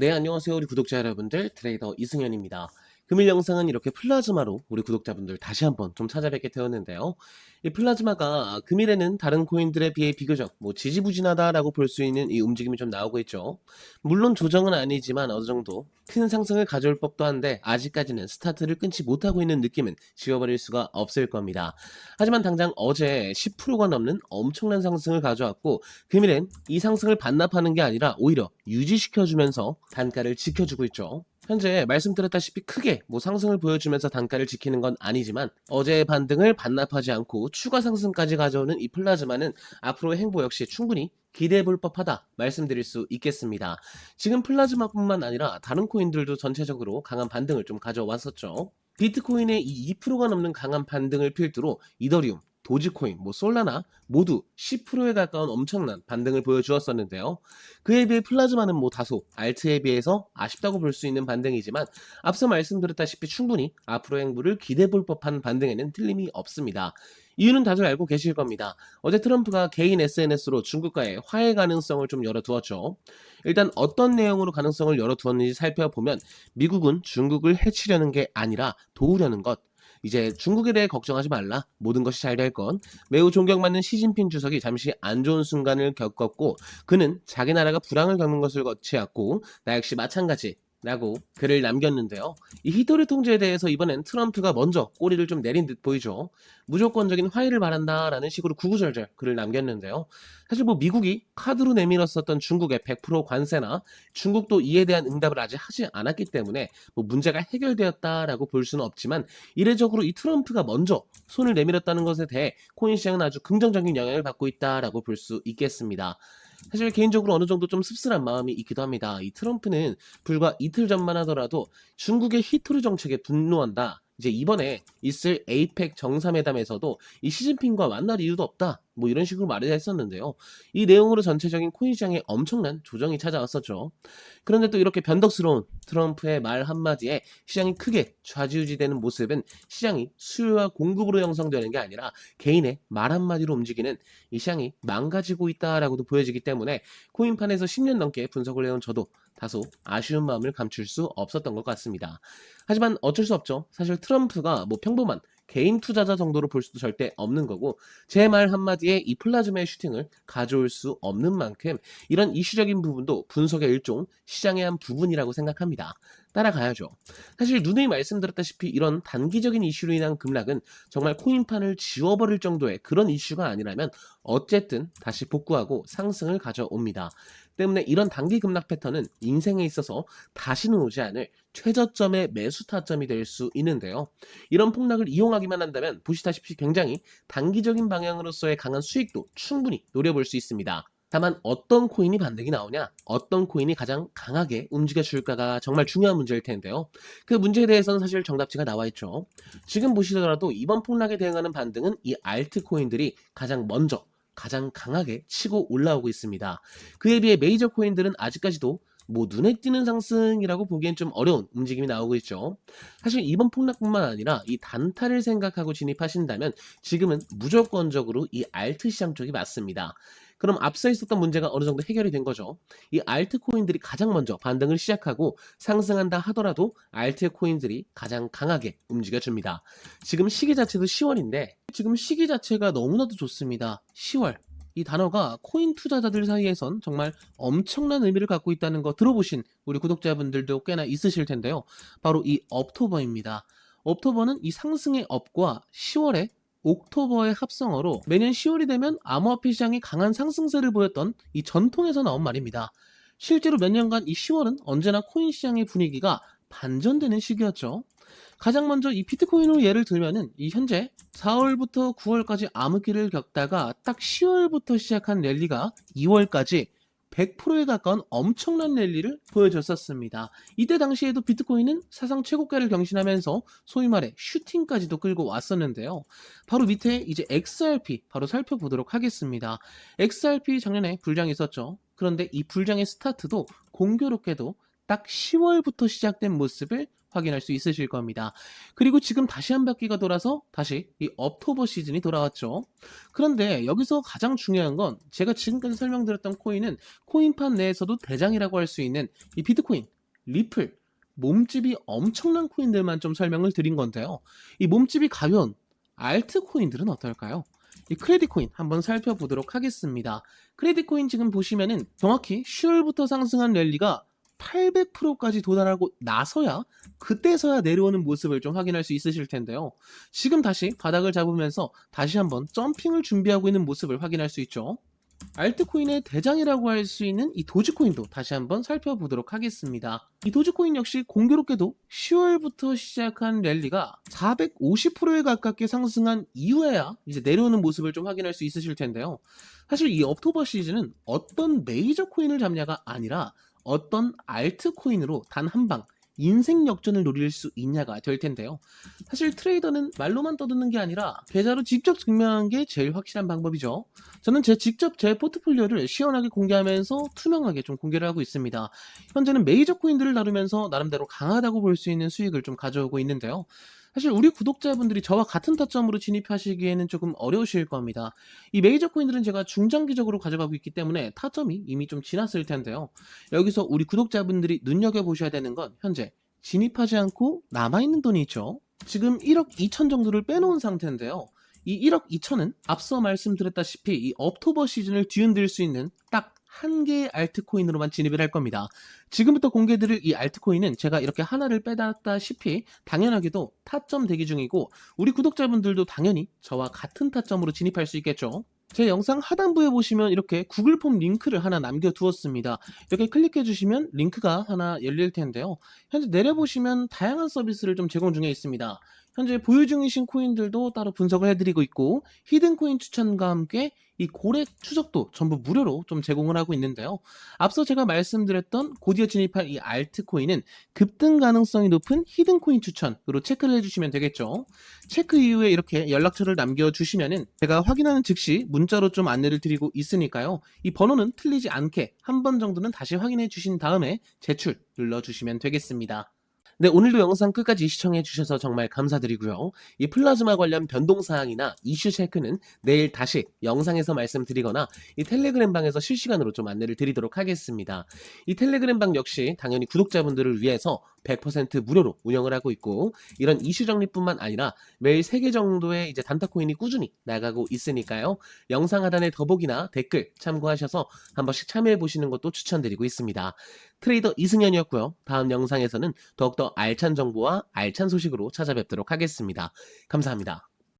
네, 안녕하세요. 우리 구독자 여러분들. 트레이더 이승현입니다. 금일 영상은 이렇게 플라즈마로 우리 구독자분들 다시 한번 좀 찾아뵙게 되었는데요. 이 플라즈마가 금일에는 다른 코인들에 비해 비교적 지지부진하다라고 볼 수 있는 이 움직임이 좀 나오고 있죠. 물론 조정은 아니지만 어느 정도 큰 상승을 가져올 법도 한데 아직까지는 스타트를 끊지 못하고 있는 느낌은 지워버릴 수가 없을 겁니다. 하지만 당장 어제 10%가 넘는 엄청난 상승을 가져왔고 금일엔 이 상승을 반납하는 게 아니라 오히려 유지시켜주면서 단가를 지켜주고 있죠. 현재 말씀드렸다시피 크게 상승을 보여주면서 단가를 지키는 건 아니지만 어제의 반등을 반납하지 않고 추가 상승까지 가져오는 이 플라즈마는 앞으로의 행보 역시 충분히 기대해 볼 법하다 말씀드릴 수 있겠습니다. 지금 플라즈마뿐만 아니라 다른 코인들도 전체적으로 강한 반등을 좀 가져왔었죠. 비트코인의 이 2%가 넘는 강한 반등을 필두로 이더리움, 도지코인, 솔라나 모두 10%에 가까운 엄청난 반등을 보여주었었는데요. 그에 비해 플라즈마는 다소 알트에 비해서 아쉽다고 볼 수 있는 반등이지만 앞서 말씀드렸다시피 충분히 앞으로의 행보를 기대해볼 법한 반등에는 틀림이 없습니다. 이유는 다들 알고 계실 겁니다. 어제 트럼프가 개인 SNS로 중국과의 화해 가능성을 좀 열어두었죠. 일단 어떤 내용으로 가능성을 열어두었는지 살펴보면 미국은 중국을 해치려는 게 아니라 도우려는 것, 이제 중국에 대해 걱정하지 말라. 모든 것이 잘 될 건. 매우 존경받는 시진핑 주석이 잠시 안 좋은 순간을 겪었고 그는 자기 나라가 불황을 겪는 것을 거치었고 나 역시 마찬가지. 라고 글을 남겼는데요. 이 히토리 통제에 대해서 이번엔 트럼프가 먼저 꼬리를 좀 내린 듯 보이죠. 무조건적인 화해를 바란다라는 식으로 구구절절 글을 남겼는데요. 사실 미국이 카드로 내밀었었던 중국의 100% 관세나 중국도 이에 대한 응답을 아직 하지 않았기 때문에 문제가 해결되었다라고 볼 수는 없지만 이례적으로 이 트럼프가 먼저 손을 내밀었다는 것에 대해 코인 시장은 아주 긍정적인 영향을 받고 있다라고 볼 수 있겠습니다. 사실 개인적으로 어느 정도 좀 씁쓸한 마음이 있기도 합니다. 이 트럼프는 불과 이틀 전만 하더라도 중국의 히토리 정책에 분노한다. 이제 이번에 있을 에이펙 정상회담에서도 이 시진핑과 만날 이유도 없다. 이런 식으로 말을 했었는데요. 이 내용으로 전체적인 코인 시장에 엄청난 조정이 찾아왔었죠. 그런데 또 이렇게 변덕스러운 트럼프의 말 한마디에 시장이 크게 좌지우지되는 모습은 시장이 수요와 공급으로 형성되는 게 아니라 개인의 말 한마디로 움직이는 이 시장이 망가지고 있다라고도 보여지기 때문에 코인판에서 10년 넘게 분석을 해온 저도 다소 아쉬운 마음을 감출 수 없었던 것 같습니다. 하지만 어쩔 수 없죠. 사실 트럼프가 평범한 개인 투자자 정도로 볼 수도 절대 없는 거고 제 말 한마디에 이 플라즈마의 슈팅을 가져올 수 없는 만큼 이런 이슈적인 부분도 분석의 일종, 시장의 한 부분이라고 생각합니다. 따라가야죠. 사실 누누이 말씀드렸다시피 이런 단기적인 이슈로 인한 급락은 정말 코인판을 지워버릴 정도의 그런 이슈가 아니라면 어쨌든 다시 복구하고 상승을 가져옵니다. 때문에 이런 단기 급락 패턴은 인생에 있어서 다시는 오지 않을 최저점의 매수 타점이 될 수 있는데요. 이런 폭락을 이용하기만 한다면 보시다시피 굉장히 단기적인 방향으로서의 강한 수익도 충분히 노려볼 수 있습니다. 다만 어떤 코인이 반등이 나오냐, 어떤 코인이 가장 강하게 움직여줄까가 정말 중요한 문제일 텐데요. 그 문제에 대해서는 사실 정답지가 나와 있죠. 지금 보시더라도 이번 폭락에 대응하는 반등은 이 알트 코인들이 가장 먼저 가장 강하게 치고 올라오고 있습니다. 그에 비해 메이저 코인들은 아직까지도 눈에 띄는 상승이라고 보기엔 좀 어려운 움직임이 나오고 있죠. 사실 이번 폭락뿐만 아니라 이 단타를 생각하고 진입하신다면 지금은 무조건적으로 이 알트 시장 쪽이 맞습니다. 그럼 앞서 있었던 문제가 어느 정도 해결이 된 거죠. 이 알트 코인들이 가장 먼저 반등을 시작하고 상승한다 하더라도 알트 코인들이 가장 강하게 움직여줍니다. 지금 시기 자체도 10월인데 지금 시기 자체가 너무나도 좋습니다. 10월. 이 단어가 코인 투자자들 사이에선 정말 엄청난 의미를 갖고 있다는 거 들어보신 우리 구독자분들도 꽤나 있으실 텐데요. 바로 이 업토버입니다. 업토버는 이 상승의 업과 10월의 옥토버의 합성어로 매년 10월이 되면 암호화폐 시장이 강한 상승세를 보였던 이 전통에서 나온 말입니다. 실제로 몇 년간 이 10월은 언제나 코인 시장의 분위기가 반전되는 시기였죠. 가장 먼저 이 비트코인으로 예를 들면은 이 현재 4월부터 9월까지 암흑기를 겪다가 딱 10월부터 시작한 랠리가 2월까지 100%에 가까운 엄청난 랠리를 보여줬었습니다. 이때 당시에도 비트코인은 사상 최고가를 경신하면서 소위 말해 슈팅까지도 끌고 왔었는데요. 바로 밑에 이제 XRP 바로 살펴보도록 하겠습니다. XRP 작년에 불장이 있었죠. 그런데 이 불장의 스타트도 공교롭게도 딱 10월부터 시작된 모습을 확인할 수 있으실 겁니다. 그리고 지금 다시 한 바퀴가 돌아서 다시 이 옥토버 시즌이 돌아왔죠. 그런데 여기서 가장 중요한 건 제가 지금까지 설명드렸던 코인은 코인판 내에서도 대장이라고 할 수 있는 이 비트코인, 리플, 몸집이 엄청난 코인들만 좀 설명을 드린 건데요. 이 몸집이 가벼운 알트코인들은 어떨까요? 이 크레딧 코인 한번 살펴보도록 하겠습니다. 크레딧 코인 지금 보시면은 정확히 10월부터 상승한 랠리가 800%까지 도달하고 나서야 그때서야 내려오는 모습을 좀 확인할 수 있으실 텐데요. 지금 다시 바닥을 잡으면서 다시 한번 점핑을 준비하고 있는 모습을 확인할 수 있죠. 알트코인의 대장이라고 할 수 있는 이 도지코인도 다시 한번 살펴보도록 하겠습니다. 이 도지코인 역시 공교롭게도 10월부터 시작한 랠리가 450%에 가깝게 상승한 이후에야 이제 내려오는 모습을 좀 확인할 수 있으실 텐데요. 사실 이 옥토버 시즌은 어떤 메이저 코인을 잡냐가 아니라 어떤 알트코인으로 단 한 방 인생 역전을 노릴 수 있냐가 될 텐데요. 사실 트레이더는 말로만 떠드는 게 아니라 계좌로 직접 증명한 게 제일 확실한 방법이죠. 저는 직접 제 포트폴리오를 시원하게 공개하면서 투명하게 좀 공개를 하고 있습니다. 현재는 메이저 코인들을 다루면서 나름대로 강하다고 볼 수 있는 수익을 좀 가져오고 있는데요. 사실 우리 구독자분들이 저와 같은 타점으로 진입하시기에는 조금 어려우실 겁니다. 이 메이저 코인들은 제가 중장기적으로 가져가고 있기 때문에 타점이 이미 좀 지났을 텐데요. 여기서 우리 구독자분들이 눈여겨보셔야 되는 건 현재 진입하지 않고 남아있는 돈이 있죠. 지금 1억 2천 정도를 빼놓은 상태인데요. 이 1억 2천은 앞서 말씀드렸다시피 이 옥토버 시즌을 뒤흔들 수 있는 딱 한 개의 알트코인으로만 진입을 할 겁니다. 지금부터 공개드릴 이 알트코인은 제가 이렇게 하나를 빼놨다시피 당연하게도 타점 대기 중이고 우리 구독자분들도 당연히 저와 같은 타점으로 진입할 수 있겠죠. 제 영상 하단부에 보시면 이렇게 구글 폼 링크를 하나 남겨두었습니다. 이렇게 클릭해 주시면 링크가 하나 열릴 텐데요. 현재 내려보시면 다양한 서비스를 좀 제공 중에 있습니다. 현재 보유 중이신 코인들도 따로 분석을 해드리고 있고 히든 코인 추천과 함께 이 고래 추적도 전부 무료로 좀 제공을 하고 있는데요. 앞서 제가 말씀드렸던 곧이어 진입할 이 알트코인은 급등 가능성이 높은 히든 코인 추천으로 체크를 해주시면 되겠죠. 체크 이후에 이렇게 연락처를 남겨주시면은 제가 확인하는 즉시 문자로 좀 안내를 드리고 있으니까요. 이 번호는 틀리지 않게 한 번 정도는 다시 확인해 주신 다음에 제출 눌러주시면 되겠습니다. 네, 오늘도 영상 끝까지 시청해 주셔서 정말 감사드리고요. 이 플라즈마 관련 변동사항이나 이슈 체크는 내일 다시 영상에서 말씀드리거나 이 텔레그램 방에서 실시간으로 좀 안내를 드리도록 하겠습니다. 이 텔레그램 방 역시 당연히 구독자분들을 위해서 100% 무료로 운영을 하고 있고 이런 이슈 정리뿐만 아니라 매일 3개 정도의 이제 단타 코인이 꾸준히 나가고 있으니까요. 영상 하단의 더보기나 댓글 참고하셔서 한 번씩 참여해 보시는 것도 추천드리고 있습니다. 트레이더 이승현이었고요. 다음 영상에서는 더욱더 알찬 정보와 알찬 소식으로 찾아뵙도록 하겠습니다. 감사합니다.